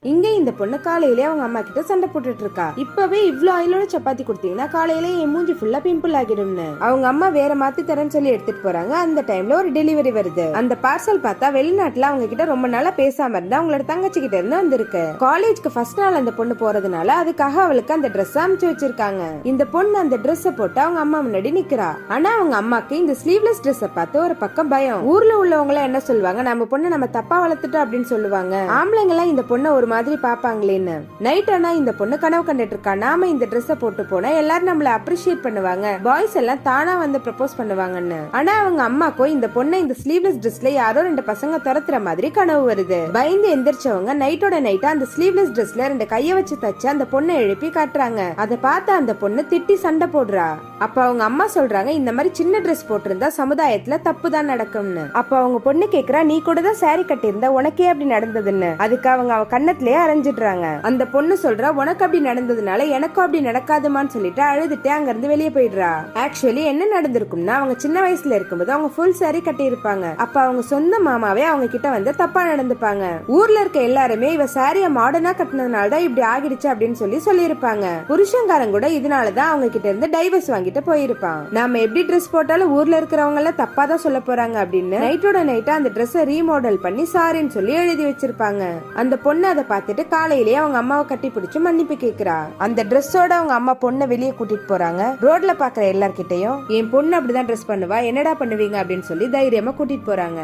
இங்க இந்த பொண்ணு காலையிலே அவங்க அம்மா கிட்ட சண்டை போட்டுட்டு இருக்கா. இப்பவே இவ்ளோ ஆயிலோட சப்பாத்தி கொடுத்தீங்கன்னா காலையில என் மூஞ்சி ஃபுல்லா பிம்பிள் ஆகிடும்னு அவங்க அம்மா வேற மாத்தி தரேன்னு சொல்லி எடுத்துட்டு போறாங்க. அந்த டைம்ல ஒரு டெலிவரி வருது. அந்த பார்சல் பார்த்தா வெளிநாட்டுல அவங்க கிட்ட ரொம்ப நாளா பேசாம இருந்தா அவங்களோட தங்கச்சி கிட்ட இருந்து வந்திருக்கு. காலேஜ்க்கு ஃபர்ஸ்ட் நாள் அந்த பொண்ணு போறதுனால அதுக்காக அவளுக்கு அந்த ட்ரெஸ் அமுச்சு வச்சிருக்காங்க. இந்த பொண்ணு அந்த ட்ரெஸ் போட்டு அவங்க அம்மா முன்னாடி நிக்கிறா. ஆனா அவங்க அம்மாக்கு இந்த ஸ்லீவ்லெஸ் ட்ரெஸ் பார்த்து ஒரு பக்கம் பயம். ஊர்ல உள்ளவங்க என்ன சொல்லுவாங்க, நம்ம பொண்ணு நம்ம தப்பா வளர்த்துட்டோம் அப்படின்னு சொல்லுவாங்க. ஆம்பளைங்க எல்லாம் இந்த பொண்ணை ஒரு மாதிரி பாப்பாங்களேன்னு. நைட் ஆனா இந்த பொண்ணு கனவு கண்டுட்டு இருக்கா, நாம இந்த ட்ரெஸ் போட்டு போனா எல்லாரும் நம்மள அப்ரிஷியேட் பண்ணுவாங்க, பாய்ஸ் எல்லாம் தானா வந்து ப்ரப்போஸ் பண்ணுவாங்கன்னு. ஆனா அவங்க அம்மாக்கும் இந்த பொண்ணை இந்த ஸ்லீவ்லெஸ் ட்ரெஸ்ல யாரோ ரெண்டு பசங்க துரத்துற மாதிரி கனவு வருது. பயந்து எந்திரிச்சவங்க நைட்டோட நைட்டா அந்த ஸ்லீவ்லெஸ் ட்ரெஸ்ல ரெண்டு கைய வச்சு தச்சு அந்த பொண்ணை எழுப்பி காட்டுறாங்க. அதை பார்த்து அந்த பொண்ணு திட்டி சண்டை போடுறா. அப்ப அவங்க அம்மா சொல்றாங்க, இந்த மாதிரி சின்ன ட்ரெஸ் போட்டிருந்தா சமுதாயத்துல தப்பு தான் நடக்கும்னு. அப்ப அவங்க பொண்ணு கேக்குறா, நீ கூட தான் சாரி கட்டியிருந்தா உனக்கே அப்படி நடந்ததுன்னு. அதுக்கு அவங்க அவ கண்ணத்திலேயே அரைஞ்சிடுறாங்க. அந்த பொண்ணு சொல்றா, உனக்கு அப்படி நடந்ததுனால எனக்கும் அப்படி நடக்காதுமான்னு சொல்லிட்டு அழுதுட்டு அங்க இருந்து வெளியே போயிடுறா. ஆக்சுவலி என்ன நடந்திருக்கும்னா, அவங்க சின்ன வயசுல இருக்கும்போது அவங்க ஃபுல் சாரி கட்டி இருப்பாங்க. அப்ப அவங்க சொந்த மாமாவே அவங்க கிட்ட வந்து தப்பா நடந்துப்பாங்க. ஊர்ல இருக்க எல்லாருமே இவ சாரிய மாடர்னா கட்டினதுனாலதான் இப்படி ஆகிடுச்சு அப்படின்னு சொல்லி இருப்பாங்க. புருஷங்காரன் கூட இதனாலதான் அவங்க கிட்ட இருந்து டைவர்ஸ் வாங்கிட்டு போயிருப்பான். நாம எப்படி ட்ரெஸ் போட்டாலும் ஊர்ல இருக்கிறவங்க எல்லாம் தப்பா தான் சொல்ல போறாங்க அப்படின்னு நைட்டோட நைட்டா அந்த ட்ரெஸ் ரீமாடல் பண்ணி சாரின்னு சொல்லி எழுதி வச்சிருப்பாங்க. அந்த பொண்ணு அதை பார்த்துட்டு காலையிலேயே அவங்க அம்மாவை கட்டி பிடிச்சு மன்னிப்பு கேக்குறா. அந்த ட்ரெஸ்ஸோட அவங்க அம்மா பொண்ணை வெளியே கூட்டிட்டு போறாங்க. ரோட்ல பாக்குற எல்லார்கிட்டையும் என் பொண்ணு அப்படிதான் ட்ரெஸ் பண்ணுவா, என்னடா பண்ணுவீங்க அப்படின்னு சொல்லி தைரியமா கூட்டிட்டு போறாங்க.